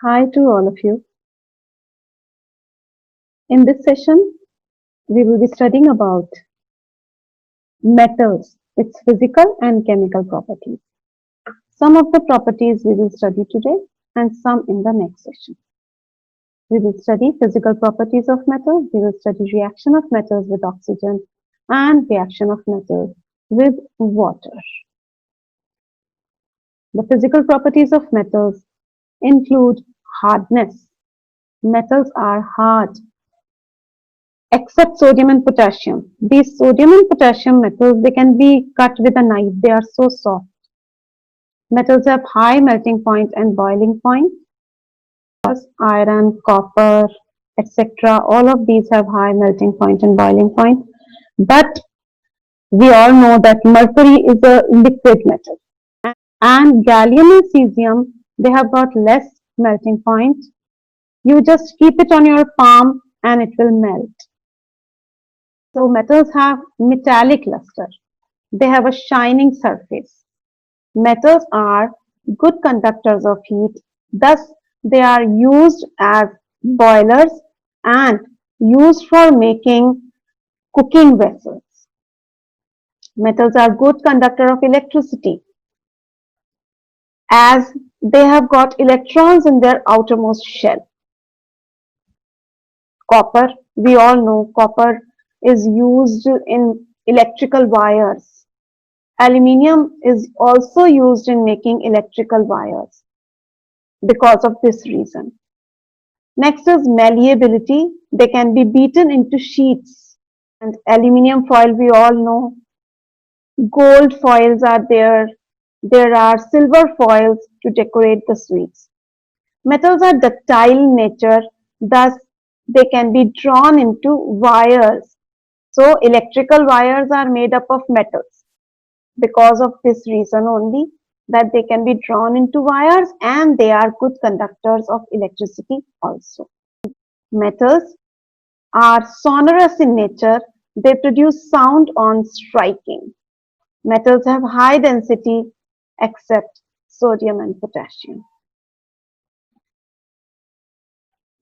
Hi to all of you. In this session, we will be studying about metals, its physical and chemical properties. Some of the properties we will study today and some in the next session. We will study physical properties of metals, we will study reaction of metals with oxygen and reaction of metals with water. The physical properties of metals include hardness. Metals are hard except sodium and potassium. These sodium and potassium metals, they can be cut with a knife. They are so soft. Metals have high melting point and boiling point. Iron, copper, etc. All of these have high melting point and boiling point. But we all know that mercury is a liquid metal. And gallium and cesium, they have got less melting point. You just keep it on your palm and it will melt. So metals have metallic luster. They have a shining surface. Metals are good conductors of heat. Thus, they are used as boilers and used for making cooking vessels. Metals are good conductor of electricity as they have got electrons in their outermost shell. Copper, we all know copper is used in electrical wires. Aluminium is also used in making electrical wires because of this reason. Next is malleability. They can be beaten into sheets. And aluminium foil, we all know. Gold foils are there. There are silver foils to decorate the sweets. Metals are ductile in nature, thus they can be drawn into wires. So electrical wires are made up of metals. Because of this reason only, that they can be drawn into wires and they are good conductors of electricity also. Metals are sonorous in nature. They produce sound on striking. Metals have high density except sodium and potassium.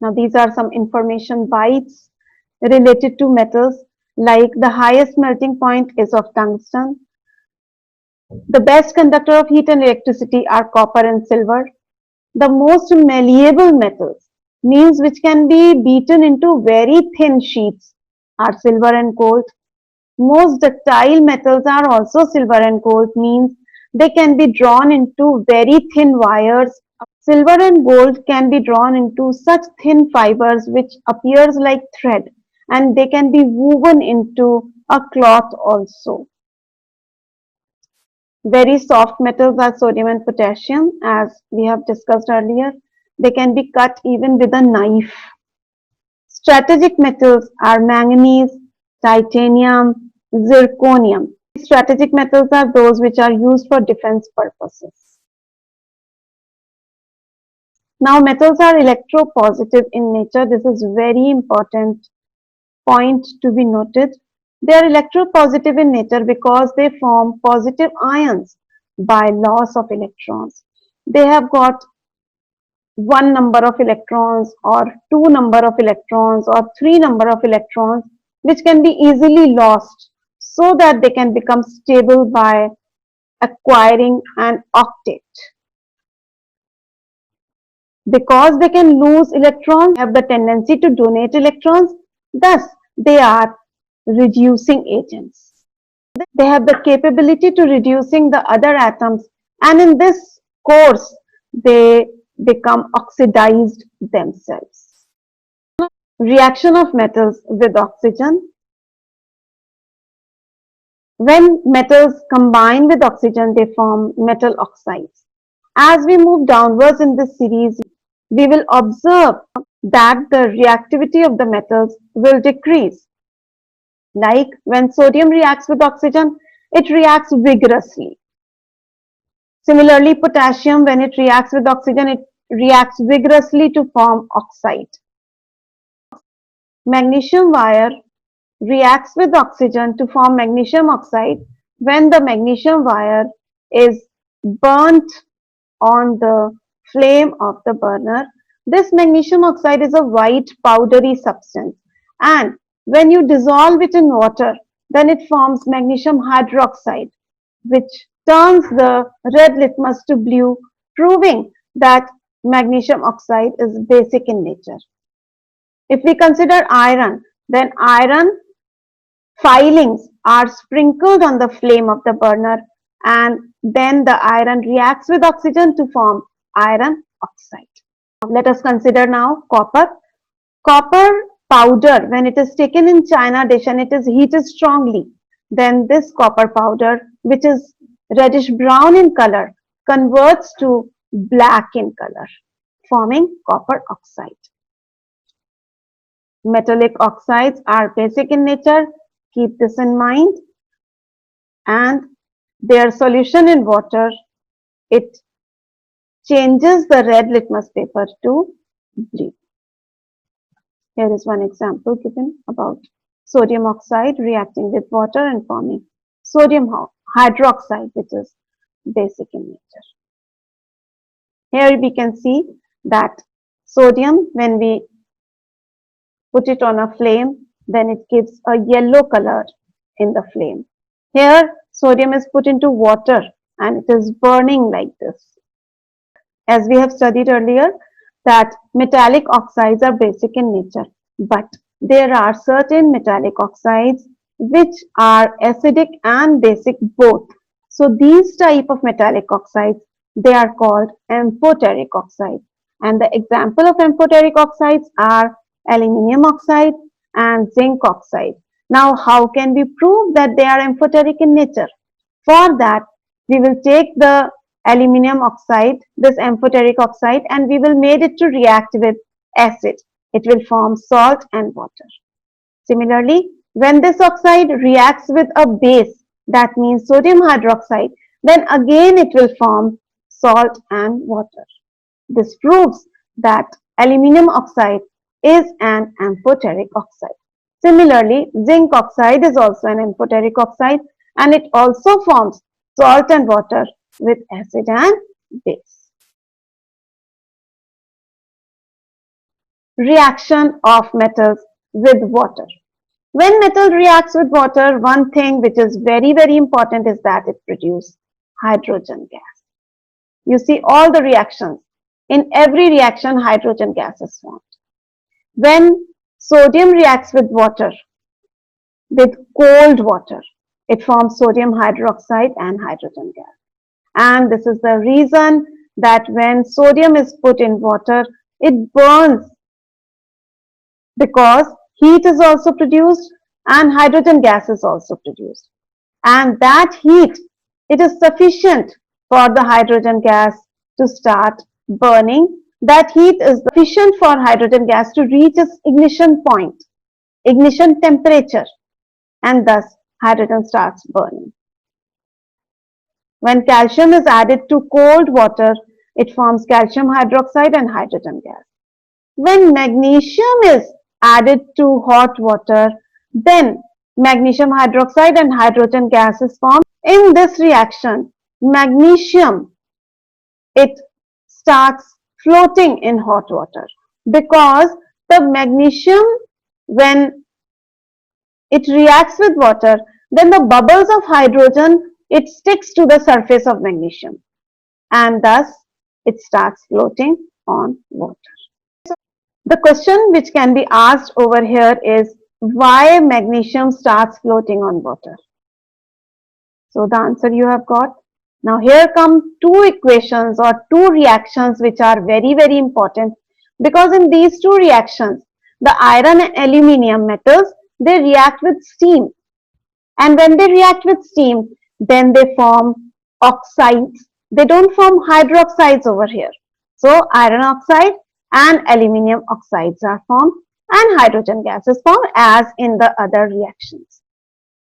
Now these are some information bytes related to metals, like the highest melting point is of tungsten. The best conductor of heat and electricity are copper and silver. The most malleable metals, means which can be beaten into very thin sheets, are silver and gold. Most ductile metals are also silver and gold, means they can be drawn into very thin wires. Silver and gold can be drawn into such thin fibers which appears like thread, and they can be woven into a cloth also. Very soft metals are sodium and potassium, as we have discussed earlier. They can be cut even with a knife. Strategic metals are manganese, titanium, zirconium. Strategic metals are those which are used for defense purposes. Now, metals are electropositive in nature. This is very important point to be noted. They are electropositive in nature because they form positive ions by loss of electrons. They have got one number of electrons or two number of electrons or three number of electrons which can be easily lost so that they can become stable by acquiring an octet. Because they can lose electrons, have the tendency to donate electrons, thus they are reducing agents. They have the capability to reducing the other atoms, and in this course they become oxidized themselves. Reaction of metals with oxygen. When metals combine with oxygen, they form metal oxides. As we move downwards in this series, we will observe that the reactivity of the metals will decrease. Like when sodium reacts with oxygen, it reacts vigorously. Similarly, potassium, when it reacts with oxygen, it reacts vigorously to form oxide. Magnesium wire reacts with oxygen to form magnesium oxide when the magnesium wire is burnt on the flame of the burner. This magnesium oxide is a white powdery substance, and when you dissolve it in water, then it forms magnesium hydroxide, which turns the red litmus to blue, proving that magnesium oxide is basic in nature. If we consider iron, then iron filings are sprinkled on the flame of the burner, and then the iron reacts with oxygen to form iron oxide. Let us consider now copper. Copper powder, when it is taken in china dish and it is heated strongly, then this copper powder, which is reddish brown in color, converts to black in color, forming copper oxide. Metallic oxides are basic in nature, keep this in mind, and their solution in water, it changes the red litmus paper to blue. Here is one example given about sodium oxide reacting with water and forming sodium hydroxide, which is basic in nature. Here we can see that sodium, when we put it on a flame, then it gives a yellow color in the flame. Here sodium is put into water and it is burning like this. As we have studied earlier, that metallic oxides are basic in nature, but there are certain metallic oxides which are acidic and basic both. So these type of metallic oxides, they are called amphoteric oxides, and the example of amphoteric oxides are aluminium oxide and zinc oxide. Now how can we prove that they are amphoteric in nature? For that, we will take the aluminium oxide, this amphoteric oxide, and we will make it to react with acid. It will form salt and water. Similarly, when this oxide reacts with a base, that means sodium hydroxide, then again it will form salt and water. This proves that aluminium oxide is an amphoteric oxide. Similarly, zinc oxide is also an amphoteric oxide, and it also forms salt and water with acid and base. Reaction of metals with water. When metal reacts with water, one thing which is very, very important is that it produces hydrogen gas. You see all the reactions. In every reaction, hydrogen gas is formed. When sodium reacts with water, with cold water, it forms sodium hydroxide and hydrogen gas. And this is the reason that when sodium is put in water, it burns, because heat is also produced and hydrogen gas is also produced. And that heat, it is sufficient for the hydrogen gas to start burning. That heat is sufficient for hydrogen gas to reach its ignition point, ignition temperature, and thus hydrogen starts burning. When calcium is added to cold water, it forms calcium hydroxide and hydrogen gas. When magnesium is added to hot water, then magnesium hydroxide and hydrogen gas is formed. In this reaction, magnesium, it starts floating in hot water, because the magnesium, when it reacts with water, then the bubbles of hydrogen, it sticks to the surface of magnesium, and thus it starts floating on water. The question which can be asked over here is, why magnesium starts floating on water? So the answer you have got. Now here come two equations or two reactions which are very, very important, because in these two reactions, the iron and aluminium metals, they react with steam, and when they react with steam, then they form oxides. They don't form hydroxides over here. So iron oxide and aluminium oxides are formed, and hydrogen gas is formed as in the other reactions,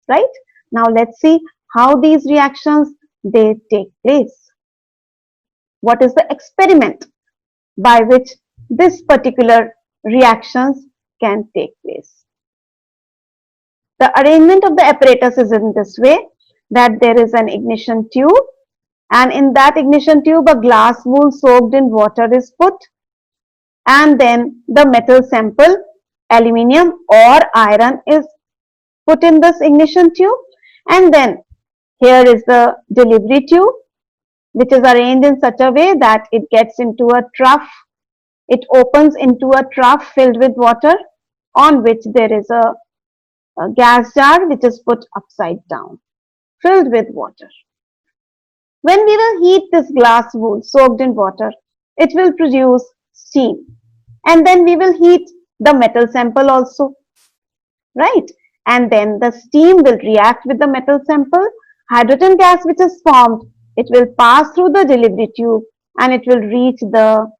right? Now let's see how these reactions, they take place. What is the experiment by which this particular reactions can take place? The arrangement of the apparatus is in this way, that there is an ignition tube, and in that ignition tube a glass bowl soaked in water is put, and then the metal sample, aluminium or iron, is put in this ignition tube, and then here is the delivery tube, which is arranged in such a way that it gets into a trough. It opens into a trough filled with water, on which there is a gas jar which is put upside down, filled with water. When we will heat this glass bowl soaked in water, it will produce steam. And then we will heat the metal sample also, right? And then the steam will react with the metal sample. Hydrogen gas which is formed, it will pass through the delivery tube and it will reach the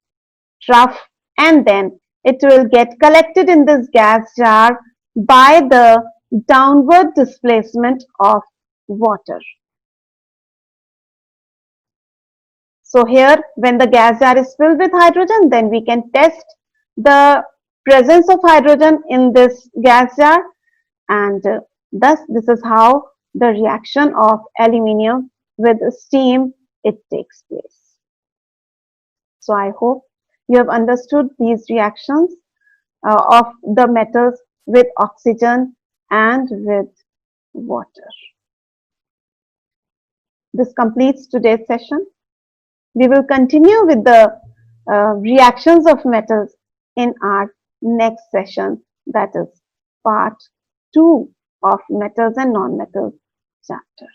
trough, and then it will get collected in this gas jar by the downward displacement of water. So here, when the gas jar is filled with hydrogen, then we can test the presence of hydrogen in this gas jar, and thus this is how the reaction of aluminium with steam, it takes place. So I hope you have understood these reactions of the metals with oxygen and with water. This completes today's session. We will continue with the reactions of metals in our next session, that is part 2 of metals and non-metals chapter.